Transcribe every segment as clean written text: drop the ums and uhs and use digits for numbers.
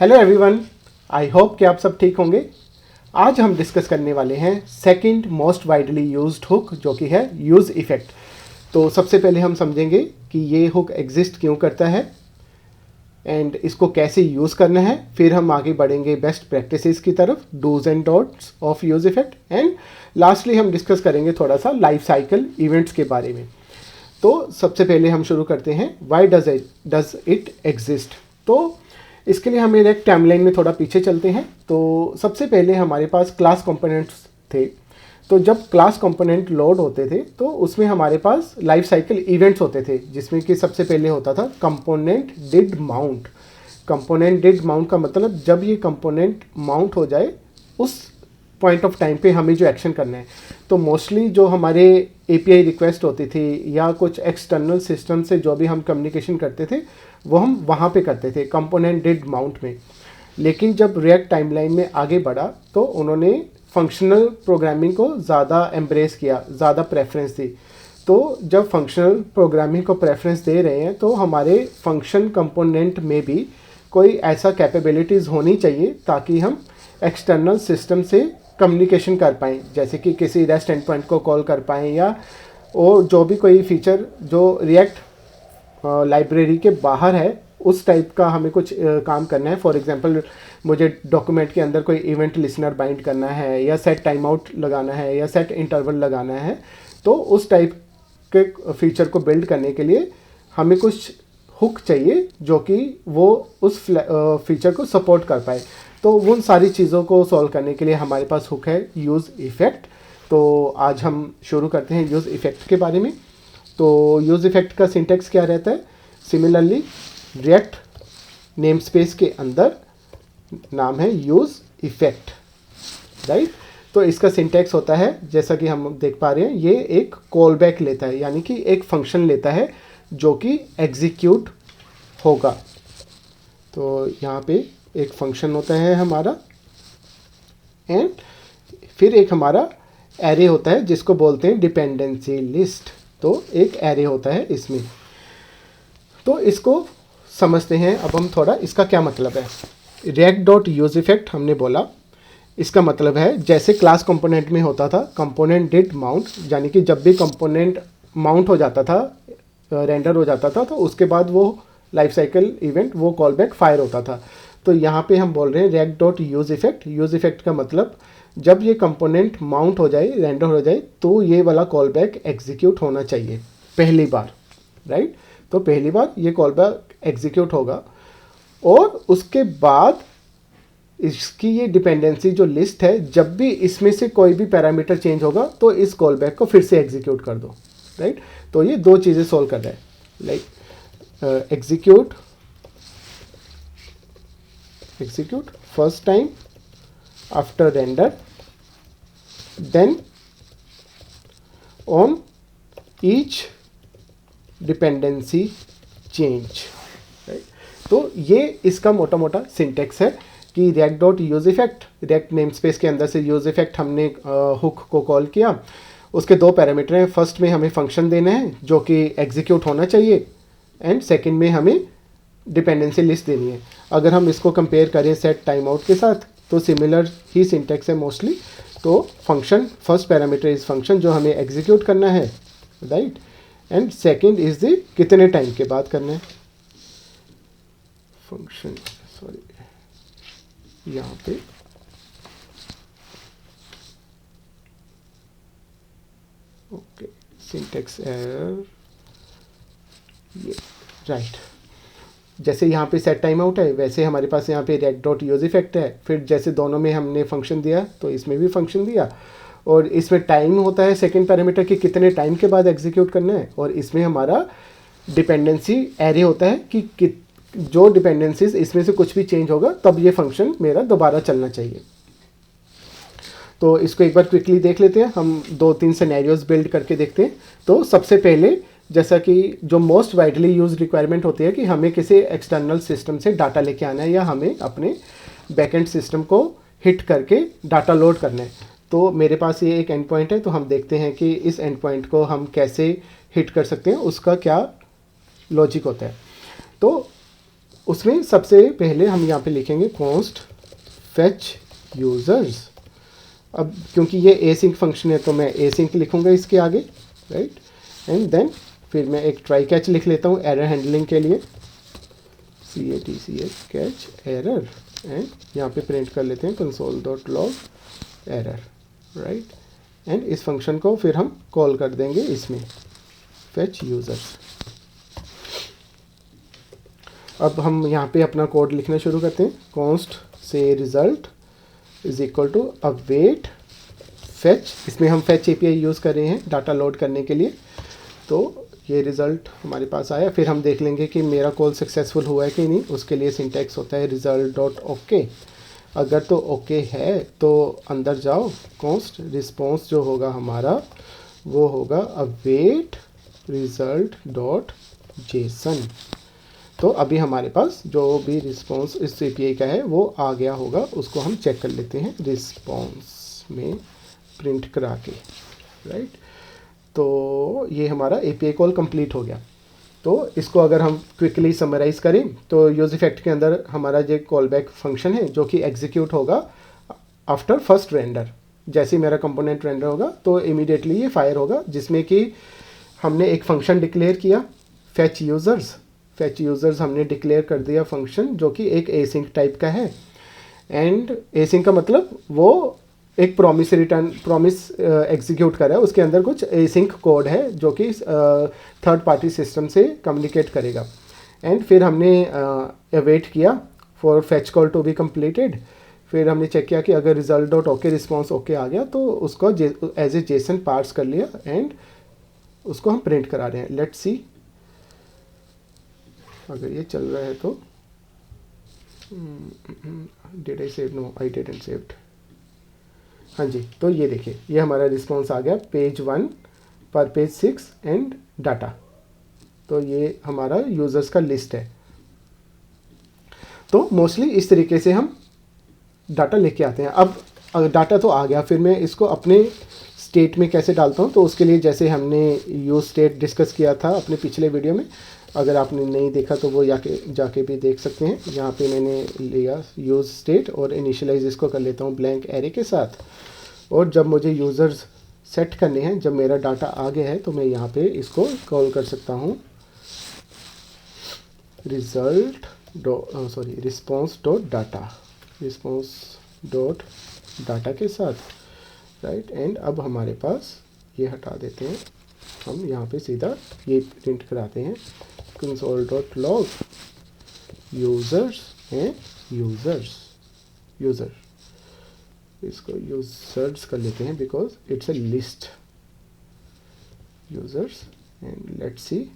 Hello everyone, I hope कि आप सब ठीक होंगे। आज हम डिस्कस करने वाले हैं second most widely used hook, जो कि है यूज़ इफ़ेक्ट। तो सबसे पहले हम समझेंगे कि ये हुक एग्जिस्ट क्यों करता है एंड इसको कैसे यूज़ करना है। फिर हम आगे बढ़ेंगे बेस्ट प्रैक्टिसेस की तरफ, dos and don'ts of use effect, and lastly हम डिस्कस करेंगे थोड़ा सा लाइफ साइकिल इवेंट्स के बारे में। तो सबसे पहले हम शुरू करते हैं, वाई डज इट एग्जिस्ट। तो इसके लिए हमें एक टाइमलाइन में थोड़ा पीछे चलते हैं। तो सबसे पहले हमारे पास क्लास कंपोनेंट्स थे। तो जब क्लास कंपोनेंट लोड होते थे तो उसमें हमारे पास लाइफ साइकिल इवेंट्स होते थे, जिसमें कि सबसे पहले होता था component did mount. Component did mount का मतलब जब ये कंपोनेंट माउंट हो जाए उस पॉइंट ऑफ टाइम पे हमें जो एक्शन करना है। तो मोस्टली जो हमारे एपीआई रिक्वेस्ट होती थी या कुछ एक्सटर्नल सिस्टम से जो भी हम कम्युनिकेशन करते थे वो हम वहाँ पे करते थे कंपोनेंट डिड माउंट में। लेकिन जब रिएक्ट टाइमलाइन में आगे बढ़ा तो उन्होंने फंक्शनल प्रोग्रामिंग को ज़्यादा एम्ब्रेस किया, ज़्यादा प्रेफरेंस दी। तो जब फंक्शनल प्रोग्रामिंग को प्रेफरेंस दे रहे हैं तो हमारे फंक्शन कंपोनेंट में भी कोई ऐसा कैपेबिलिटीज़ होनी चाहिए ताकि हम एक्सटर्नल सिस्टम से कम्युनिकेशन कर पाएँ, जैसे कि किसी रेस्ट एंड पॉइंट को कॉल कर पाएँ या और जो भी कोई फीचर जो रिएक्ट लाइब्रेरी के बाहर है उस टाइप का हमें कुछ काम करना है। फॉर एग्जांपल मुझे डॉक्यूमेंट के अंदर कोई इवेंट लिसनर बाइंड करना है या सेट टाइम आउट लगाना है या सेट इंटरवल लगाना है, तो उस टाइप के फीचर को बिल्ड करने के लिए हमें कुछ हुक चाहिए जो कि वो उस फीचर को सपोर्ट कर पाए। तो उन सारी चीज़ों को सॉल्व करने के लिए हमारे पास हुक है यूज़ इफ़ेक्ट। तो आज हम शुरू करते हैं यूज़ इफ़ेक्ट के बारे में। तो यूज़ इफ़ेक्ट का सिंटेक्स क्या रहता है? सिमिलरली रिएक्ट नेम स्पेस के अंदर नाम है यूज़ इफ़ेक्ट, राइट। तो इसका सिंटेक्स होता है जैसा कि हम देख पा रहे हैं, ये एक कॉल बैक लेता है, यानी कि एक फंक्शन लेता है जो कि एग्जीक्यूट होगा। तो यहाँ पे एक फंक्शन होता है हमारा एंड फिर एक हमारा एरे होता है जिसको बोलते हैं डिपेंडेंसी लिस्ट। तो एक एरे होता है इसमें। तो इसको समझते हैं अब हम थोड़ा, इसका क्या मतलब है। रिएक्ट डॉट यूज इफेक्ट हमने बोला, इसका मतलब है जैसे क्लास कंपोनेंट में होता था कंपोनेंट डिड माउंट, यानी कि जब भी कंपोनेंट माउंट हो जाता था, रेंडर हो जाता था, तो उसके बाद वो लाइफ साइकिल इवेंट, वो कॉल बैक फायर होता था। तो यहाँ पे हम बोल रहे हैं react dot use effect. Use effect का मतलब जब ये कंपोनेंट माउंट हो जाए, रेंडर हो जाए, तो ये वाला कॉल बैक एग्जीक्यूट होना चाहिए पहली बार, राइट। तो पहली बार ये कॉल बैक एग्जीक्यूट होगा और उसके बाद इसकी ये डिपेंडेंसी जो लिस्ट है, जब भी इसमें से कोई भी पैरामीटर चेंज होगा तो इस कॉल बैक को फिर से एग्जीक्यूट कर दो, राइट। तो ये दो चीज़ें सोल्व कर रहा है, like execute first time after render, then on each dependency change, right? तो ये इसका मोटा मोटा सिंटेक्स है कि react dot use effect, react name space के अंदर से यूज इफेक्ट हमने हुक को कॉल किया। उसके दो पैरामीटर हैं, फर्स्ट में हमें फंक्शन देना है जो कि एग्जीक्यूट होना चाहिए एंड सेकंड में हमें डिपेंडेंसी लिस्ट देनी है। अगर हम इसको कंपेयर करें सेट टाइम आउट के साथ तो सिमिलर ही सिंटेक्स है मोस्टली। तो function, first parameter is function जो हमें एग्जीक्यूट करना है, right, and second is the कितने टाइम के बाद करना है फंक्शन, सॉरी यहाँ पे ओके सिंटेक्स एरर, ये राइट। जैसे यहाँ पे सेट टाइम आउट है वैसे हमारे पास यहाँ पे रिएक्ट डॉट यूज इफेक्ट है। फिर जैसे दोनों में हमने फंक्शन दिया तो इसमें भी फंक्शन दिया, और इसमें टाइम होता है सेकंड पैरामीटर कि कितने टाइम के बाद एग्जीक्यूट करना है, और इसमें हमारा डिपेंडेंसी एरे होता है कि जो डिपेंडेंसीज इसमें से कुछ भी चेंज होगा तब ये फंक्शन मेरा दोबारा चलना चाहिए। तो इसको एक बार क्विकली देख लेते हैं, हम 2-3 सिनेरियोज बिल्ड करके देखते हैं। तो सबसे पहले जैसा कि जो मोस्ट वाइडली यूज रिक्वायरमेंट होती है कि हमें किसी एक्सटर्नल सिस्टम से डाटा लेके आना है या हमें अपने बैकएंड सिस्टम को हिट करके डाटा लोड करना है। तो मेरे पास ये एक एंड पॉइंट है, तो हम देखते हैं कि इस एंड पॉइंट को हम कैसे हिट कर सकते हैं, उसका क्या लॉजिक होता है। तो उसमें सबसे पहले हम यहाँ पे लिखेंगे कॉन्स्ट फेच यूज़र्स। अब क्योंकि ये एसिंक फंक्शन है तो मैं एसिंक लिखूँगा इसके आगे, राइट। एंड देन फिर मैं एक ट्राई कैच लिख लेता हूँ एरर हैंडलिंग के लिए, CATCH कैच एरर, एंड यहाँ पे प्रिंट कर लेते हैं console.log एरर, राइट। एंड इस फंक्शन को फिर हम कॉल कर देंगे इसमें फेच यूज़र्स। अब हम यहाँ पे अपना कोड लिखना शुरू करते हैं। कॉन्स्ट से result is equal to await fetch, इसमें हम फेच API यूज़ कर रहे हैं डाटा लोड करने के लिए। तो ये रिज़ल्ट हमारे पास आया, फिर हम देख लेंगे कि मेरा कॉल सक्सेसफुल हुआ है कि नहीं। उसके लिए सिंटैक्स होता है result.ok। अगर तो ओके है तो अंदर जाओ, कॉन्स्ट रिस्पॉन्स जो होगा हमारा वो होगा अवेट result.json। तो अभी हमारे पास जो भी रिस्पॉन्स इस API का है वो आ गया होगा, उसको हम चेक कर लेते हैं रिस्पॉन्स में प्रिंट करा के, राइट। तो ये हमारा API कॉल कंप्लीट हो गया। तो इसको अगर हम क्विकली समराइज़ करें तो यूज इफेक्ट के अंदर हमारा जो कॉल बैक फंक्शन है जो कि एग्जीक्यूट होगा आफ्टर फर्स्ट रेंडर। जैसे ही मेरा कंपोनेंट रेंडर होगा तो इमीडिएटली ये फायर होगा, जिसमें कि हमने एक फंक्शन डिक्लेयर किया फेच यूज़र्स हमने डिक्लेयर कर दिया फंक्शन जो कि एक एसिंक टाइप का है। एंड एसिंक का मतलब वो एक प्रॉमिस एग्जीक्यूट कर रहा है, उसके अंदर कुछ एसिंक कोड है जो कि थर्ड पार्टी सिस्टम से कम्युनिकेट करेगा। एंड फिर हमने अवेट किया for fetch call to be completed. फिर हमने चेक किया कि अगर result.ok रिस्पॉन्स ओके आ गया तो उसको एज ए जेसन पार्स कर लिया एंड उसको हम प्रिंट करा रहे हैं। लेट्स सी अगर ये चल रहा है तो did I save, no I didn't saved. हाँ जी, तो ये देखिए ये हमारा रिस्पॉन्स आ गया पेज 1 पर पेज 6 एंड डाटा। तो ये हमारा यूज़र्स का लिस्ट है। तो मोस्टली इस तरीके से हम डाटा लेके आते हैं। अब डाटा तो आ गया, फिर मैं इसको अपने स्टेट में कैसे डालता हूँ, तो उसके लिए जैसे हमने यूज स्टेट डिस्कस किया था अपने पिछले वीडियो में, अगर आपने नहीं देखा तो वो जाके भी देख सकते हैं। यहाँ पे मैंने लिया यूज स्टेट और इनिशियलाइज इसको कर लेता हूँ ब्लैंक एरे के साथ। और जब मुझे यूज़र्स सेट करने हैं, जब मेरा डाटा आ गया है तो मैं यहाँ पे इसको कॉल कर सकता हूँ रिस्पॉन्स.डाटा के साथ, राइट। एंड अब हमारे पास ये हटा देते हैं, हम यहाँ पे सीधा ये प्रिंट कराते हैं console.log यूज़र्स एंड यूज़र। इसको यूज़र्स कर लेते हैं because it's a list, users and let's see,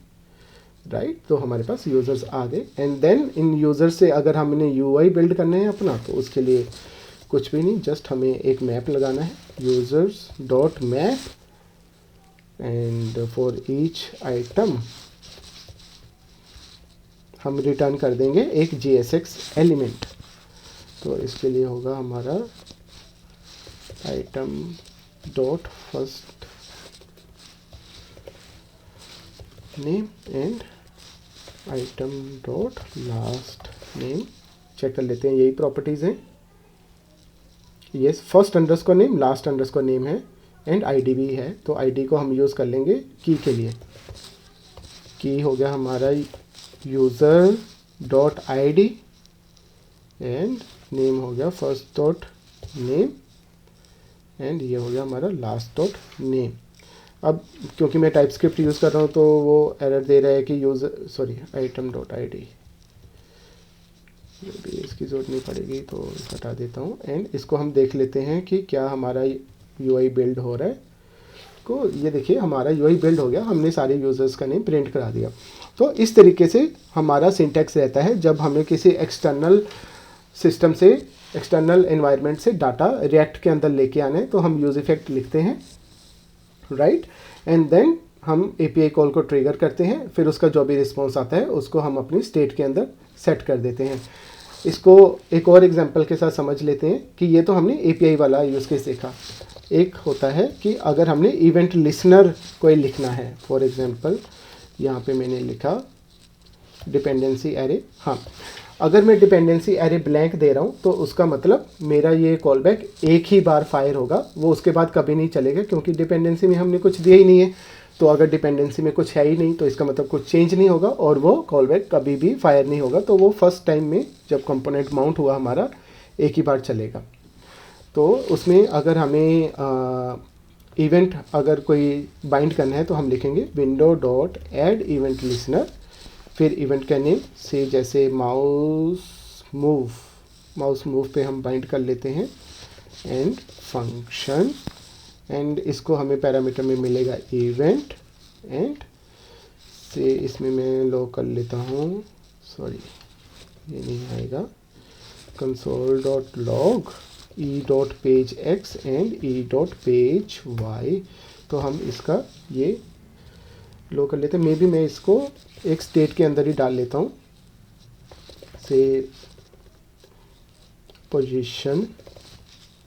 right. तो हमारे पास यूज़र्स आ गए। एंड देन इन यूज़र्स से अगर हमने UI बिल्ड करना है अपना, तो उसके लिए कुछ भी नहीं, जस्ट हमें एक मैप लगाना है users.map and for each item हम रिटर्न कर देंगे एक JSX एलिमेंट। तो इसके लिए होगा हमारा item dot first name and item dot last name. Check कर लेते हैं, यही प्रॉपर्टीज़ हैं। ये first underscore name, last underscore name है एंड ID भी है। तो ID को हम यूज़ कर लेंगे की के लिए। की हो गया हमारा user dot ID and name हो गया फर्स्ट डॉट नेम एंड ये हो गया हमारा लास्ट डॉट नेम। अब क्योंकि मैं टाइपस्क्रिप्ट यूज़ कर रहा हूँ तो वो एरर दे रहा है कि आइटम डॉट ID, भी इसकी ज़रूरत नहीं पड़ेगी तो हटा देता हूँ। एंड इसको हम देख लेते हैं कि क्या हमारा UI बिल्ड हो रहा है। को ये देखिए हमारा UI बिल्ड हो गया, हमने सारे यूज़र्स का नेम प्रिंट करा दिया। तो इस तरीके से हमारा सिंटैक्स रहता है जब हमें किसी एक्सटर्नल सिस्टम से, एक्सटर्नल एनवायरनमेंट से डाटा रिएक्ट के अंदर लेके आना है, तो हम यूज इफेक्ट लिखते हैं, राइट। एंड देन हम API कॉल को ट्रिगर करते हैं, फिर उसका जो भी रिस्पॉन्स आता है उसको हम अपनी स्टेट के अंदर सेट कर देते हैं। इसको एक और एग्जांपल के साथ समझ लेते हैं कि ये तो हमने API वाला यूज़ केस देखा। एक होता है कि अगर हमने इवेंट लिसनर कोई लिखना है, फॉर एग्जांपल यहाँ पे मैंने लिखा डिपेंडेंसी एरे। हाँ, अगर मैं डिपेंडेंसी एरे ब्लैंक दे रहा हूँ तो उसका मतलब मेरा ये कॉल बैक एक ही बार फायर होगा, वो उसके बाद कभी नहीं चलेगा, क्योंकि डिपेंडेंसी में हमने कुछ दिया ही नहीं है। तो अगर डिपेंडेंसी में कुछ है ही नहीं तो इसका मतलब कुछ चेंज नहीं होगा और वो कॉल बैक कभी भी फायर नहीं होगा। तो वो फर्स्ट टाइम में जब कंपोनेंट माउंट हुआ हमारा एक ही बार चलेगा। तो उसमें अगर हमें इवेंट अगर कोई बाइंड करना है तो हम लिखेंगे window dot add event listener, फिर इवेंट का नेम से जैसे माउस मूव पे हम बाइंड कर लेते हैं एंड फंक्शन, एंड इसको हमें पैरामीटर में मिलेगा इवेंट, एंड से इसमें मैं लॉग कर लेता हूँ, सॉरी ये नहीं आएगा, console dot log e dot page x and e dot page y. तो हम इसका ये लो कर लेते हैं। मे बी मैं इसको एक स्टेट के अंदर ही डाल लेता हूँ, से position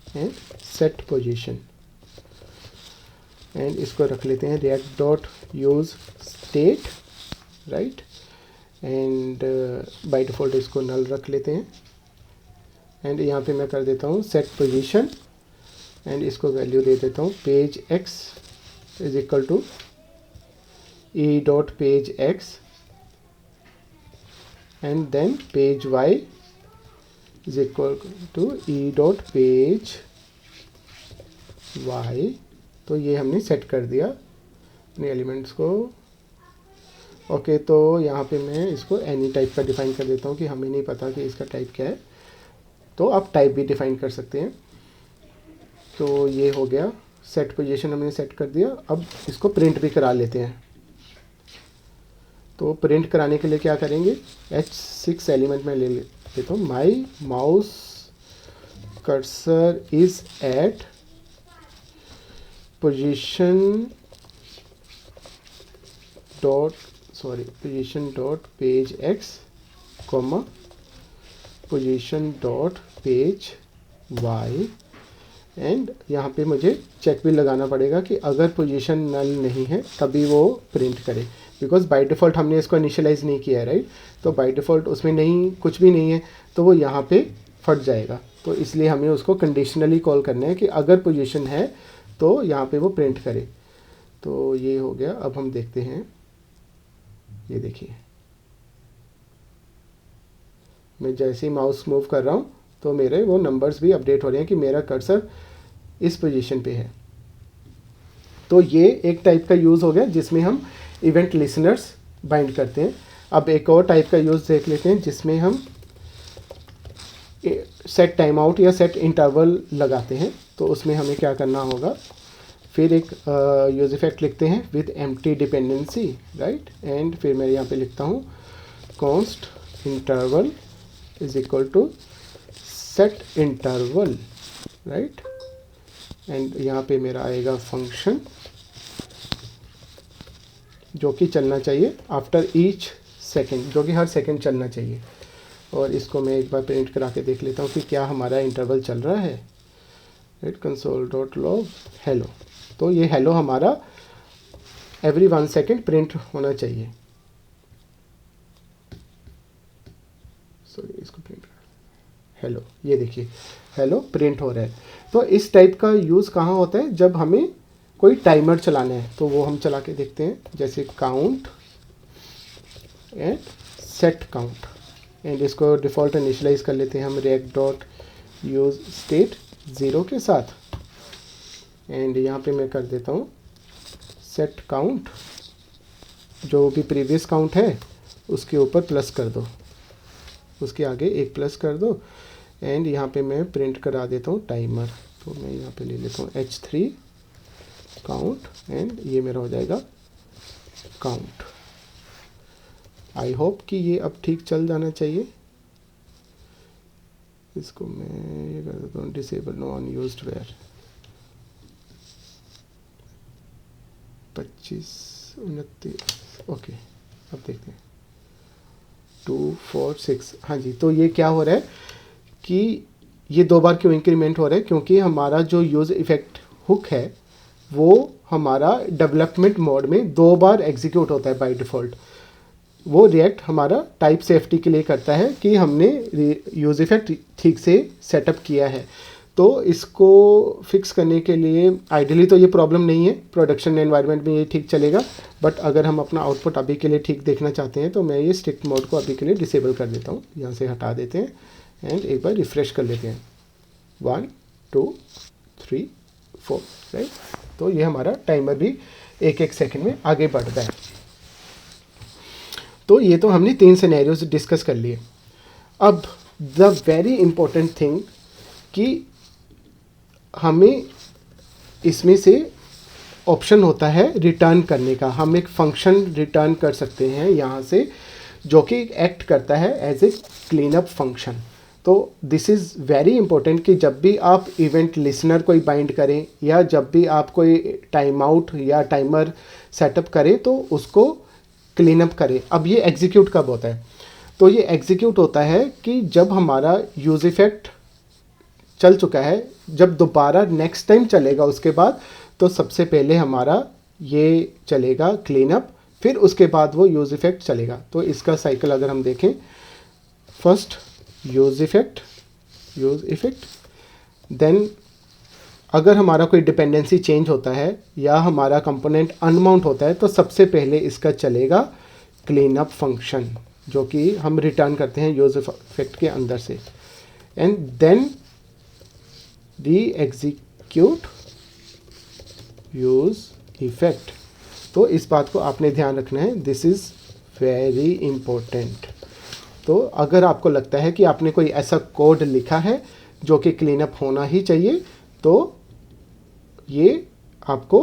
and set position, and इसको रख लेते हैं react dot use state, right, and by default इसको नल रख लेते हैं। एंड यहाँ पे मैं कर देता हूँ सेट पोजीशन, एंड इसको वैल्यू दे देता हूँ page x is equal to e dot page x, and then page y is equal to e dot page y. तो ये हमने सेट कर दिया अपने एलिमेंट्स को। ओके, तो यहाँ पे मैं इसको एनी टाइप का डिफाइन कर देता हूँ कि हमें नहीं पता कि इसका टाइप क्या है, तो आप टाइप भी डिफाइन कर सकते हैं। तो ये हो गया, सेट पोजीशन हमने सेट कर दिया। अब इसको प्रिंट भी करा लेते हैं। तो प्रिंट कराने के लिए क्या करेंगे, H6 एलिमेंट में ले लेता हूँ, my mouse cursor is at position dot page x comma position dot page y, and यहाँ पे मुझे चेक भी लगाना पड़ेगा कि अगर पोजीशन नल नहीं है तभी वो प्रिंट करे, बिकॉज बाय डिफ़ॉल्ट हमने इसको इनिशियलाइज नहीं किया है, राइट। तो बाय डिफ़ॉल्ट उसमें नहीं, कुछ भी नहीं है, तो वो यहाँ पे फट जाएगा। तो इसलिए हमें उसको कंडीशनली कॉल करना है कि अगर पोजीशन है तो यहाँ पे वो प्रिंट करे। तो ये हो गया। अब हम देखते हैं, ये देखिए मैं जैसे ही माउस मूव कर रहा हूँ तो मेरे वो नंबर्स भी अपडेट हो रहे हैं कि मेरा कर्सर इस पोजीशन पे है। तो ये एक टाइप का यूज़ हो गया जिसमें हम इवेंट लिसनर्स बाइंड करते हैं। अब एक और टाइप का यूज़ देख लेते हैं जिसमें हम सेट टाइम आउट या सेट इंटरवल लगाते हैं। तो उसमें हमें क्या करना होगा, फिर एक यूज इफेक्ट लिखते हैं with empty dependency, right, and फिर मैं यहाँ पे लिखता हूँ const interval is equal to set interval, right, and यहाँ पे मेरा आएगा फंक्शन जो कि चलना चाहिए आफ्टर ईच सेकेंड, जो कि हर सेकेंड चलना चाहिए। और इसको मैं एक बार प्रिंट करा के देख लेता हूँ कि क्या हमारा इंटरवल चल रहा है, right, console dot log hello. तो ये हेलो हमारा एवरी 1 सेकेंड प्रिंट होना चाहिए। सॉरी, इसको प्रिंट हेलो, ये देखिए हेलो प्रिंट हो रहा है। तो इस टाइप का यूज़ कहाँ होता है, जब हमें कोई टाइमर चलाना है। तो वो हम चला के देखते हैं, जैसे count and set count, and इसको डिफ़ॉल्ट इनिशियलाइज कर लेते हैं हम रिएक्ट डॉट यूज स्टेट 0 के साथ, एंड यहाँ पे मैं कर देता हूँ सेट काउंट, जो भी प्रीवियस काउंट है उसके ऊपर प्लस कर दो, उसके आगे एक प्लस कर दो, एंड यहाँ पे मैं प्रिंट करा देता हूँ टाइमर। तो मैं यहाँ पे ले लेता हूँ H3 काउंट, एंड ये मेरा हो जाएगा काउंट। आई होप कि ये अब ठीक चल जाना चाहिए। इसको मैं ये कर देता हूँ disable non used where 25 29। Okay, अब देखते हैं 2 4 6। हाँ जी, तो ये क्या हो रहा है कि ये 2 बार क्यों इंक्रीमेंट हो रहा है, क्योंकि हमारा जो यूज़ इफेक्ट हुक है वो हमारा डेवलपमेंट मोड में 2 बार एग्जीक्यूट होता है बाय डिफ़ॉल्ट। वो रिएक्ट हमारा टाइप सेफ्टी के लिए करता है कि हमने यूज़ इफ़ेक्ट ठीक से सेटअप किया है। तो इसको फिक्स करने के लिए आइडियली तो ये प्रॉब्लम नहीं है, प्रोडक्शन एनवायरनमेंट में ये ठीक चलेगा, बट अगर हम अपना आउटपुट अभी के लिए ठीक देखना चाहते हैं तो मैं ये स्ट्रिक्ट मोड को अभी के लिए डिसेबल कर देता हूँ। यहाँ से हटा देते हैं एंड एक बार रिफ़्रेश कर लेते हैं। 1 2 3 4 राइट। तो ये हमारा टाइमर भी एक एक सेकंड में आगे बढ़ता है। तो ये तो हमने 3 सिनेरियोज डिस्कस कर लिए। अब द वेरी इम्पोर्टेंट थिंग कि हमें इसमें से ऑप्शन होता है रिटर्न करने का। हम एक फंक्शन रिटर्न कर सकते हैं यहाँ से जो कि एक्ट करता है as a clean up function. तो दिस इज़ वेरी इंपॉर्टेंट कि जब भी आप इवेंट लिसनर कोई बाइंड करें या जब भी आप कोई टाइम आउट या टाइमर सेटअप करें तो उसको क्लीन अप करें। अब ये एग्जीक्यूट कब होता है? तो ये एग्जीक्यूट होता है कि जब हमारा यूज़ इफ़ेक्ट चल चुका है, जब दोबारा नेक्स्ट टाइम चलेगा उसके बाद, तो सबसे पहले हमारा ये चलेगा क्लीन अप, फिर उसके बाद वो यूज़ इफ़ेक्ट चलेगा। तो इसका साइकिल अगर हम देखें, फर्स्ट यूज़ इफ़ेक्ट, देन अगर हमारा कोई डिपेंडेंसी चेंज होता है या हमारा कंपोनेंट अनमाउंट होता है तो सबसे पहले इसका चलेगा क्लीन अप फंक्शन जो कि हम रिटर्न करते हैं यूज़ इफ़ेक्ट के अंदर से, एंड देन री एग्जीक्यूट यूज़ इफ़ेक्ट। तो इस बात को आपने ध्यान रखना है, दिस इज़ वेरी इम्पोर्टेंट। तो अगर आपको लगता है कि आपने कोई ऐसा कोड लिखा है जो कि क्लीन अप होना ही चाहिए तो ये आपको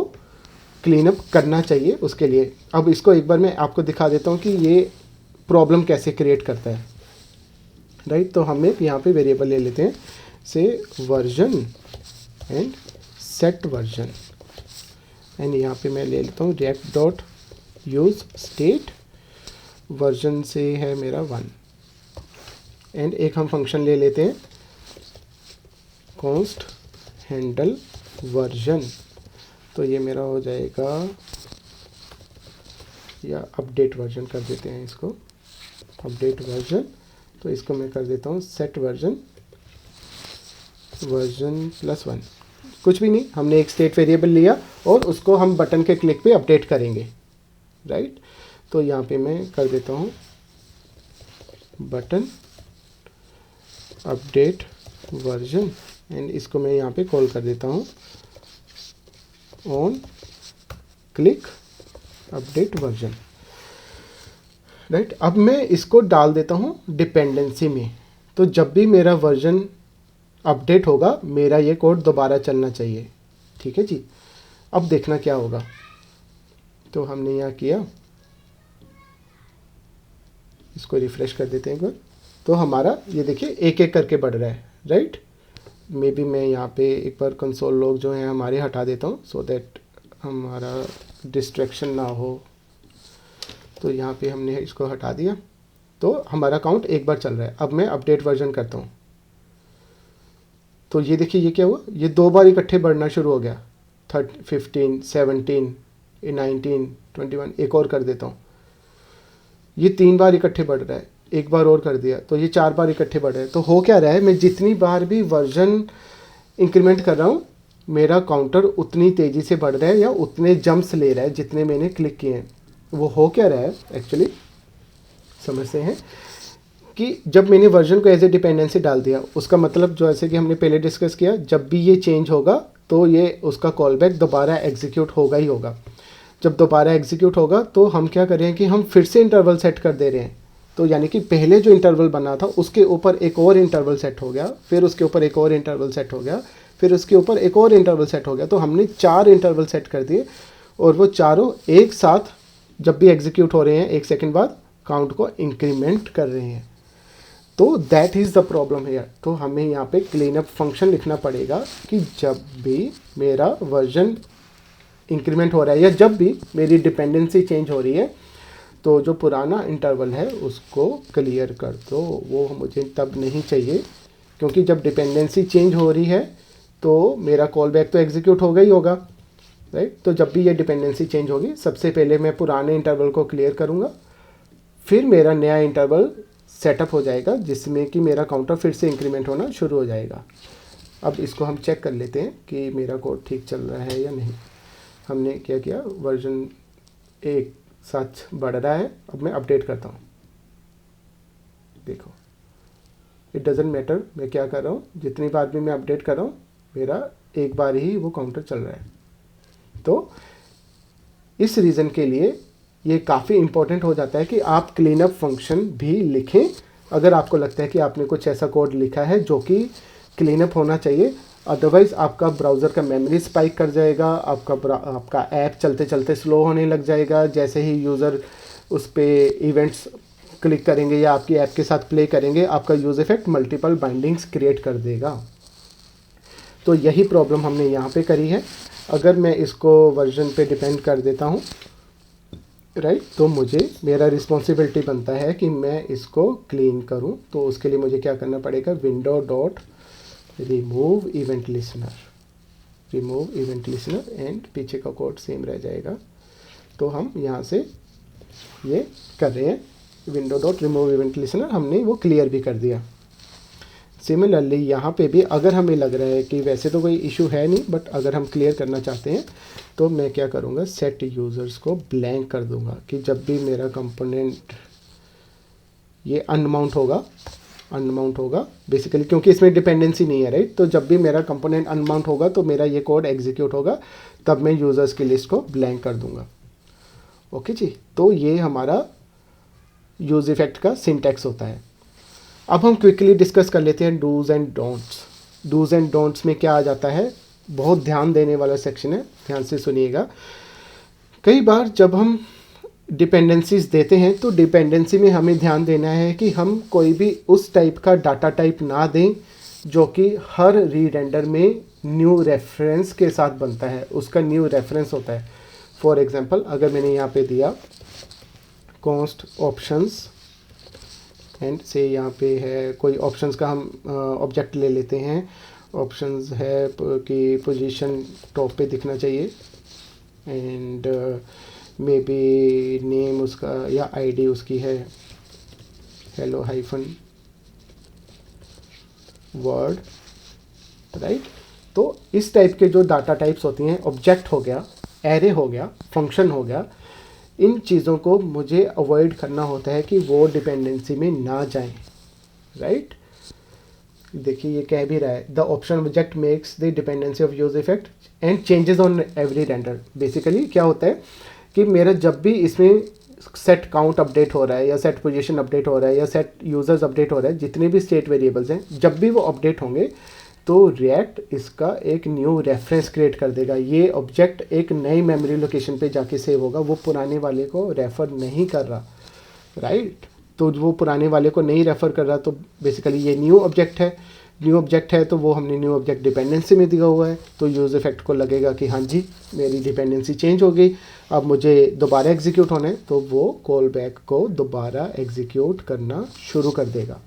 क्लीन अप करना चाहिए उसके लिए। अब इसको एक बार मैं आपको दिखा देता हूँ कि ये प्रॉब्लम कैसे क्रिएट करता है, राइट। तो हम एक यहाँ पे वेरिएबल ले लेते हैं से version and set version, and यहाँ पे मैं ले लेता हूँ react dot use state, version से है मेरा 1, एंड एक हम फंक्शन ले लेते हैं const हैंडल वर्जन। तो ये मेरा हो जाएगा, या अपडेट वर्जन कर देते हैं इसको, अपडेट वर्जन। तो इसको मैं कर देता हूँ सेट वर्जन +1। कुछ भी नहीं, हमने एक स्टेट वेरिएबल लिया और उसको हम बटन के क्लिक पे अपडेट करेंगे, राइट। तो यहाँ पे मैं कर देता हूँ बटन अपडेट वर्जन, एंड इसको मैं यहाँ पे कॉल कर देता हूँ on click update version, right. अब मैं इसको डाल देता हूँ डिपेंडेंसी में। तो जब भी मेरा वर्जन अपडेट होगा मेरा ये कोड दोबारा चलना चाहिए, ठीक है जी। अब देखना क्या होगा। तो हमने यहाँ किया, इसको रिफ्रेश कर देते हैं एक बार। तो हमारा ये देखिए एक एक करके बढ़ रहा है, राइट। मे बी मैं यहाँ पे एक बार कंसोल लॉग जो है हमारे हटा देता हूँ सो दैट हमारा डिस्ट्रैक्शन ना हो। तो यहाँ पे हमने इसको हटा दिया, तो हमारा काउंट एक बार चल रहा है। अब मैं अपडेट वर्जन करता हूँ, तो ये देखिए ये क्या हुआ, ये 2 बार इकट्ठे बढ़ना शुरू हो गया, 15 17 19 21। एक और कर देता हूँ, ये 3 बार इकट्ठे बढ़ रहा है, एक बार और कर दिया तो ये 4 बार इकट्ठे बढ़ रहे हैं। तो हो क्या रहा है, मैं जितनी बार भी वर्जन इंक्रीमेंट कर रहा हूँ मेरा काउंटर उतनी तेज़ी से बढ़ रहा है या उतने जंप्स ले रहा है जितने मैंने क्लिक किए हैं। वो हो क्या रहा है एक्चुअली समझते हैं कि जब मैंने वर्जन को एज ए डिपेंडेंसी डाल दिया, उसका मतलब जो ऐसे कि हमने पहले डिस्कस किया, जब भी ये चेंज होगा तो ये उसका कॉल बैक दोबारा एग्जीक्यूट होगा ही होगा। जब दोबारा एग्जीक्यूट होगा तो हम क्या कर रहे हैं कि हम फिर से इंटरवल सेट कर दे रहे हैं। तो यानी कि पहले जो इंटरवल बना था उसके ऊपर एक और इंटरवल सेट हो गया, फिर उसके ऊपर एक और इंटरवल सेट हो गया, फिर उसके ऊपर एक और इंटरवल सेट हो गया। तो हमने 4 इंटरवल सेट कर दिए और वो चारों एक साथ जब भी एग्जीक्यूट हो रहे हैं 1 सेकंड बाद काउंट को इंक्रीमेंट कर रहे हैं। तो दैट इज़ द प्रॉब्लम है। तो हमें यहाँ पे क्लीन अप फंक्शन लिखना पड़ेगा कि जब भी मेरा वर्जन इंक्रीमेंट हो रहा है या जब भी मेरी डिपेंडेंसी चेंज हो रही है तो जो पुराना इंटरवल है उसको क्लियर कर दो। वो मुझे तब नहीं चाहिए, क्योंकि जब डिपेंडेंसी चेंज हो रही है तो मेरा कॉल बैक तो एग्जीक्यूट होगा ही होगा, राइट। तो जब भी ये डिपेंडेंसी चेंज होगी सबसे पहले मैं पुराने इंटरवल को क्लियर करूँगा, फिर मेरा नया इंटरवल सेटअप हो जाएगा जिसमें कि मेरा काउंटर फिर से इंक्रीमेंट होना शुरू हो जाएगा। अब इसको हम चेक कर लेते हैं कि मेरा कोड ठीक चल रहा है या नहीं। हमने क्या किया, वर्जन एक साथ बढ़ रहा है। अब मैं अपडेट करता हूँ, देखो इट डजेंट मैटर मैं क्या कर रहा हूँ, जितनी बार भी मैं अपडेट कर रहा हूँ मेरा एक बार ही वो काउंटर चल रहा है। तो इस रीज़न के लिए ये काफ़ी इम्पोर्टेंट हो जाता है कि आप क्लीन अप फंक्शन भी लिखें अगर आपको लगता है कि आपने कुछ ऐसा कोड लिखा है जो कि क्लीन अप होना चाहिए। अदरवाइज़ आपका ब्राउज़र का मेमोरी स्पाइक कर जाएगा, आपका ऐप चलते चलते स्लो होने लग जाएगा। जैसे ही यूज़र उस पर इवेंट्स क्लिक करेंगे या आपकी ऐप के साथ प्ले करेंगे, आपका use effect multiple bindings create कर देगा। तो यही प्रॉब्लम हमने यहाँ पे करी है। अगर मैं इसको वर्जन पे डिपेंड कर देता हूँ, राइट, तो मुझे मेरा रिस्पॉन्सिबिलिटी बनता है कि मैं इसको क्लीन करूँ। तो उसके लिए मुझे क्या करना पड़ेगा, window dot remove event listener and पीछे का कोड सेम रह जाएगा। तो हम यहाँ से ये कर रहे हैं, window dot remove event listener, हमने वो क्लियर भी कर दिया। सिमिलरली यहाँ पे भी अगर हमें लग रहा है कि वैसे तो कोई इशू है नहीं, बट अगर हम क्लियर करना चाहते हैं तो मैं क्या करूँगा, सेट यूज़र्स को ब्लैंक कर दूँगा कि जब भी मेरा कंपोनेंट ये अनमाउंट होगा बेसिकली, क्योंकि इसमें डिपेंडेंसी नहीं है, राइट। तो जब भी मेरा कंपोनेंट अनमाउंट होगा तो मेरा ये कोड एग्जीक्यूट होगा, तब मैं यूज़र्स की लिस्ट को ब्लैंक कर दूँगा। ओके जी, तो ये हमारा यूज़ इफेक्ट का सिंटैक्स होता है। अब हम क्विकली डिस्कस कर लेते हैं dos and don'ts. Dos and don'ts में क्या आ जाता है, बहुत ध्यान देने वाला सेक्शन है, ध्यान से सुनिएगा। कई बार जब हम डिपेंडेंसीज देते हैं तो डिपेंडेंसी में हमें ध्यान देना है कि हम कोई भी उस टाइप का डाटा टाइप ना दें जो कि हर रीरेंडर में न्यू रेफरेंस के साथ बनता है, उसका न्यू रेफरेंस होता है। फॉर एग्जांपल अगर मैंने यहाँ पे दिया कॉन्स्ट ऑप्शंस एंड से यहाँ पे है कोई ऑप्शंस का हम ऑब्जेक्ट ले लेते हैं। ऑप्शंस है कि पोजीशन टॉप पे दिखना चाहिए एंड मे बी नेम उसका या आईडी उसकी है हेलो हाइफन वर्ड, राइट। तो इस टाइप के जो डाटा टाइप्स होती हैं, ऑब्जेक्ट हो गया, एरे हो गया, फंक्शन हो गया, इन चीज़ों को मुझे अवॉइड करना होता है कि वो डिपेंडेंसी में ना जाएं, राइट। देखिए ये कह भी रहा है the option object makes the dependency of use effect and changes on every render. Basically क्या होता है कि मेरा जब भी इसमें सेट काउंट अपडेट हो रहा है या सेट पोजीशन अपडेट हो रहा है या सेट यूज़र्स अपडेट हो रहा है, जितने भी स्टेट वेरिएबल्स हैं, जब भी वो अपडेट होंगे तो रिएक्ट इसका एक न्यू रेफरेंस क्रिएट कर देगा। ये ऑब्जेक्ट एक नई मेमोरी लोकेशन पे जाके सेव होगा, वो पुराने वाले को रेफ़र नहीं कर रहा, राइट। तो वो पुराने वाले को नहीं रेफ़र कर रहा, तो बेसिकली ये न्यू ऑब्जेक्ट है तो वो हमने न्यू ऑब्जेक्ट डिपेंडेंसी में दिया हुआ है। तो यूज़ इफेक्ट को लगेगा कि हाँ जी मेरी डिपेंडेंसी चेंज हो गई, अब मुझे दोबारा एग्जीक्यूट होना है, तो वो कॉल बैक को दोबारा एग्जीक्यूट करना शुरू कर देगा,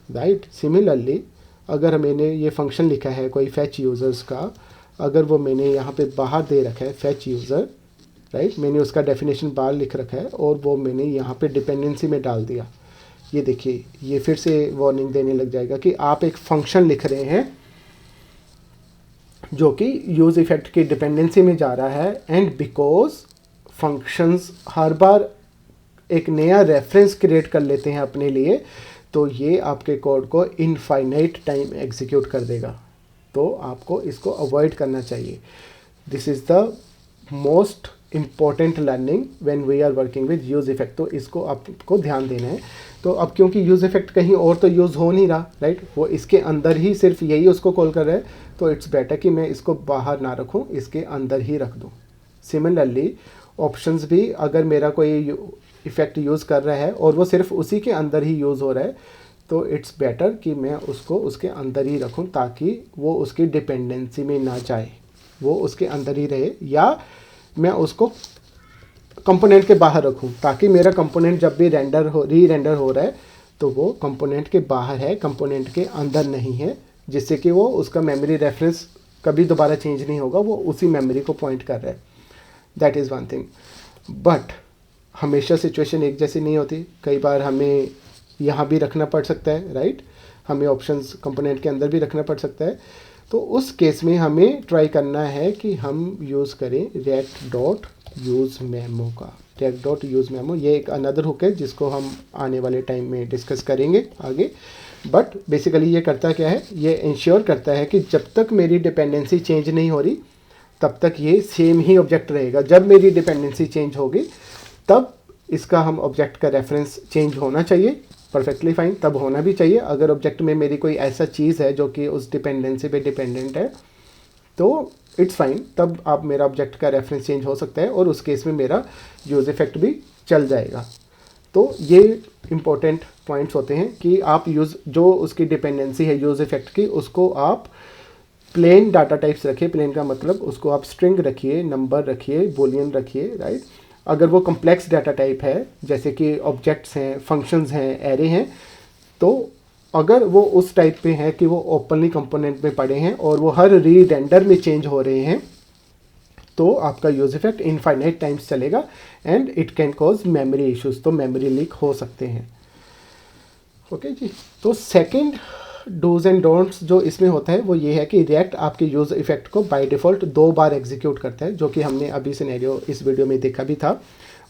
राइट। सिमिलरली अगर मैंने ये फंक्शन लिखा है कोई फैच यूज़र्स का, अगर वो मैंने यहाँ पे बाहर दे रखा है फैच यूज़र, राइट, मैंने उसका डेफिनेशन बाहर लिख रखा है और वो मैंने यहाँ पे डिपेंडेंसी में डाल दिया, ये देखिए ये फिर से वार्निंग देने लग जाएगा कि आप एक फंक्शन लिख रहे हैं जो कि यूज़ इफेक्ट की डिपेंडेंसी में जा रहा है। एंड बिकॉज फंक्शंस हर बार एक नया रेफरेंस क्रिएट कर लेते हैं अपने लिए, तो ये आपके कोड को इनफाइनाइट टाइम एग्जीक्यूट कर देगा। तो आपको इसको अवॉइड करना चाहिए। This is the most important learning when we are working with use effect. तो इसको आपको ध्यान देना है। तो अब क्योंकि यूज़ इफेक्ट कहीं और तो यूज़ हो नहीं रहा, राइट, वो इसके अंदर ही सिर्फ यही उसको कॉल कर रहा है, तो इट्स बेटर कि मैं इसको बाहर ना रखूँ, इसके अंदर ही रख दूँ। सिमिलरली ऑप्शंस भी अगर मेरा कोई इफ़ेक्ट यूज़ कर रहा है और वो सिर्फ उसी के अंदर ही यूज़ हो रहा है, तो इट्स बेटर कि मैं उसको उसके अंदर ही रखूं ताकि वो उसकी डिपेंडेंसी में ना जाए, वो उसके अंदर ही रहे, या मैं उसको कंपोनेंट के बाहर रखूं ताकि मेरा कंपोनेंट जब भी री रेंडर हो रहा है तो वो कंपोनेंट के बाहर है, कंपोनेंट के अंदर नहीं है, जिससे कि वो उसका मेमोरी रेफरेंस कभी दोबारा चेंज नहीं होगा, वो उसी मेमोरी को पॉइंट कर रहा है। That is one thing. But हमेशा सिचुएशन एक जैसी नहीं होती, कई बार हमें यहाँ भी रखना पड़ सकता है, राइट, हमें ऑप्शंस कंपोनेंट के अंदर भी रखना पड़ सकता है। तो उस केस में हमें ट्राई करना है कि हम यूज़ करें react डॉट यूज़ मेमो का। react डॉट यूज़ मेमो ये एक अनदर हुक है जिसको हम आने वाले टाइम में डिस्कस करेंगे आगे। बट बेसिकली ये करता क्या है, ये इंश्योर करता है कि जब तक मेरी डिपेंडेंसी चेंज नहीं हो रही तब तक ये सेम ही ऑब्जेक्ट रहेगा। जब मेरी डिपेंडेंसी चेंज होगी तब इसका हम ऑब्जेक्ट का रेफरेंस चेंज होना चाहिए, परफेक्टली फाइन, तब होना भी चाहिए। अगर ऑब्जेक्ट में मेरी कोई ऐसा चीज़ है जो कि उस डिपेंडेंसी पे डिपेंडेंट है तो इट्स फाइन, तब आप मेरा ऑब्जेक्ट का रेफरेंस चेंज हो सकता है और उस केस में मेरा यूज़ इफेक्ट भी चल जाएगा। तो ये इंपॉर्टेंट पॉइंट्स होते हैं कि आप यूज़ जो उसकी डिपेंडेंसी है यूज़ इफेक्ट की, उसको आप प्लेन डाटा टाइप्स रखिए। प्लेन का मतलब उसको आप स्ट्रिंग रखिए, नंबर रखिए, बूलियन रखिए, राइट। अगर वो कम्प्लेक्स डाटा टाइप है जैसे कि ऑब्जेक्ट्स हैं, फंक्शंस हैं, एरे हैं, तो अगर वो उस टाइप पे हैं कि वो ओपनली कंपोनेंट में पड़े हैं और वो हर रीरेंडर में चेंज हो रहे हैं, तो आपका यूज इफेक्ट इनफाइनाइट टाइम्स चलेगा and it can cause memory issues, तो मेमोरी लीक हो सकते हैं। ओके जी, तो सेकंड डूज एंड डोंट्स जो इसमें होता है वो ये है कि रिएक्ट आपके यूज इफेक्ट को बाय डिफ़ॉल्ट 2 बार एग्जीक्यूट करता है, जो कि हमने अभी सिनेरियो इस वीडियो में देखा भी था।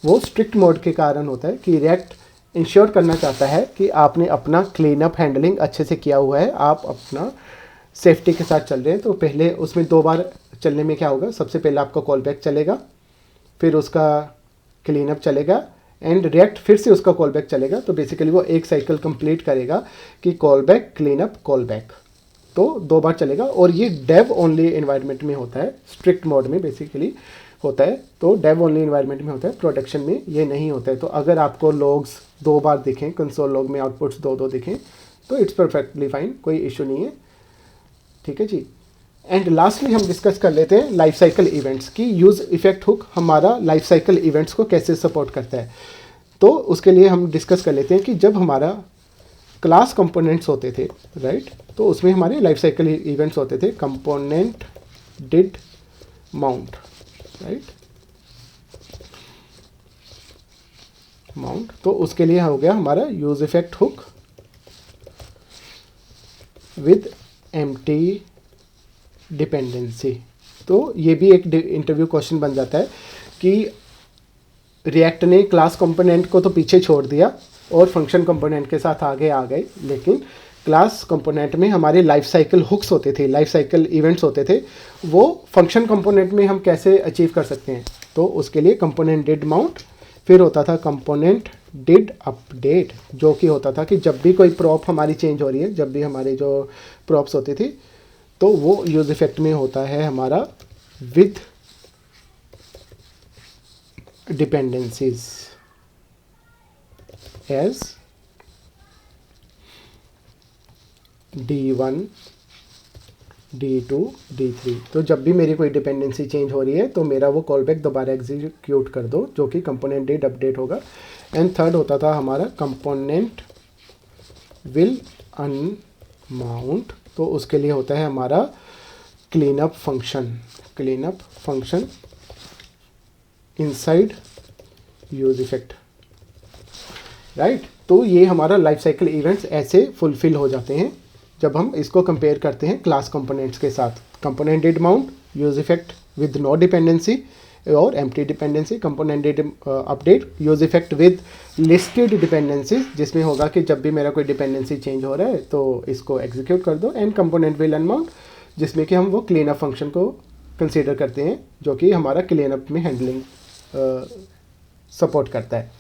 वो स्ट्रिक्ट मोड के कारण होता है कि रिएक्ट इंश्योर करना चाहता है कि आपने अपना क्लीन अप हैंडलिंग अच्छे से किया हुआ है, आप अपना सेफ्टी के साथ चल रहे हैं। तो पहले उसमें 2 बार चलने में क्या होगा, सबसे पहले आपका कॉल बैक चलेगा, फिर उसका क्लीन अप चलेगा एंड रिएक्ट फिर से उसका कॉल बैक चलेगा। तो बेसिकली वो एक साइकिल कंप्लीट करेगा कि call back, clean up, call back, तो 2 बार चलेगा। और ये डेव ओनली इन्वायरमेंट में होता है, स्ट्रिक्ट मोड में बेसिकली होता है, तो डेव ओनली इन्वायरमेंट में होता है, प्रोडक्शन में ये नहीं होता है। तो अगर आपको लॉग्स 2 बार दिखें, कंसोल लॉग में आउटपुट्स 2 दिखें, तो इट्स परफेक्टली फाइन, कोई इशू नहीं है, ठीक है जी। एंड लास्टली हम डिस्कस कर लेते हैं लाइफ साइकिल इवेंट्स की। यूज़ इफेक्ट हुक हमारा लाइफ साइकिल इवेंट्स को कैसे सपोर्ट करता है। तो उसके लिए हम डिस्कस कर लेते हैं कि जब हमारा क्लास कंपोनेंट्स होते थे, राइट, तो उसमें हमारे लाइफ साइकिल इवेंट्स होते थे component did mount, right, mount. तो उसके लिए हो गया हमारा use effect hook with empty dependency. तो ये भी एक इंटरव्यू क्वेश्चन बन जाता है कि रिएक्ट ने क्लास कंपोनेंट को तो पीछे छोड़ दिया और फंक्शन कंपोनेंट के साथ आगे आ गए, लेकिन क्लास कंपोनेंट में हमारे लाइफ साइकिल हुक्स होते थे, लाइफ साइकिल इवेंट्स होते थे, वो फंक्शन कंपोनेंट में हम कैसे अचीव कर सकते हैं। तो उसके लिए कंपोनेंट डिड माउंट, फिर होता था कंपोनेंट डिड अपडेट, जो कि होता था कि जब भी कोई प्रॉप हमारी चेंज हो रही है, जब भी हमारी जो प्रॉप्स होती थी, तो वो यूज इफेक्ट में होता है हमारा with dependencies as D1, D2, D3। तो जब भी मेरी कोई डिपेंडेंसी चेंज हो रही है तो मेरा वो कॉल बैक दोबारा एग्जीक्यूट कर दो, जो कि कंपोनेंट डिड अपडेट होगा। एंड थर्ड होता था हमारा कंपोनेंट विल अनमाउंट, तो उसके लिए होता है हमारा clean up function inside use effect, right. तो ये हमारा लाइफ साइकिल इवेंट्स ऐसे फुलफिल हो जाते हैं जब हम इसको कंपेयर करते हैं क्लास कंपोनेंट्स के साथ। Component did mount, use effect with no dependency और empty dependency, component did update, use effect with listed dependencies, जिसमें होगा कि जब भी मेरा कोई डिपेंडेंसी चेंज हो रहा है तो इसको एग्जीक्यूट कर दो। एंड कंपोनेंट विल अनमाउंट, जिसमें कि हम वो क्लीन अप फंक्शन को कंसीडर करते हैं, जो कि हमारा क्लीन अप में हैंडलिंग सपोर्ट करता है।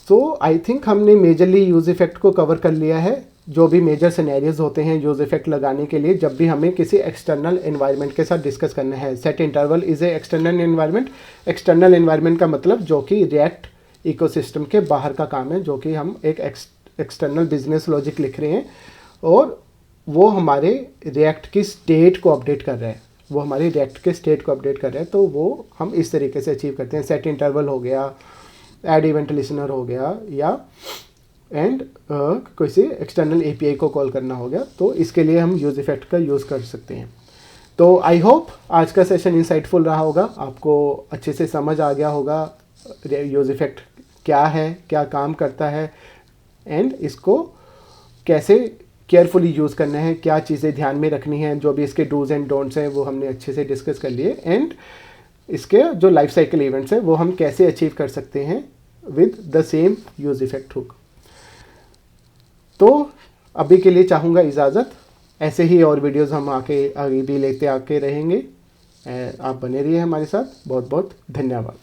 तो आई थिंक हमने मेजरली यूज़ इफेक्ट को कवर कर लिया है। जो भी मेजर सिनेरियोज होते हैं यूज़ इफेक्ट लगाने के लिए, जब भी हमें किसी एक्सटर्नल एनवायरनमेंट के साथ डिस्कस करना है। Set interval is a external environment. External environment का मतलब जो कि रिएक्ट इकोसिस्टम के बाहर का काम है, जो कि हम एक एक्सटर्नल बिजनेस लॉजिक लिख रहे हैं और वो हमारे रिएक्ट की स्टेट को अपडेट कर रहा है, वो हमारी रिएक्ट के स्टेट को अपडेट कर रहा है। तो वो हम इस तरीके से अचीव करते हैं। सेट इंटरवल हो गया, ऐड इवेंट लिसनर हो गया, या एंड कोई से एक्सटर्नल एपीआई को कॉल करना हो गया, तो इसके लिए हम यूज़ इफेक्ट का यूज़ कर सकते हैं। तो आई होप आज का सेशन इंसाइटफुल रहा होगा, आपको अच्छे से समझ आ गया होगा यूज़ इफ़ेक्ट क्या है, क्या काम करता है, एंड इसको कैसे केयरफुली यूज़ करना है, क्या चीज़ें ध्यान में रखनी है, जो भी इसके डूज़ एंड डोंट्स हैं वो हमने अच्छे से डिस्कस कर लिए। एंड इसके जो लाइफ साइकिल इवेंट्स हैं वो हम कैसे अचीव कर सकते हैं with the same use effect hook. तो अभी के लिए चाहूँगा इजाज़त। ऐसे ही और वीडियोस हम आगे भी लेते आके रहेंगे। आप बने रहिए हमारे साथ। बहुत बहुत धन्यवाद।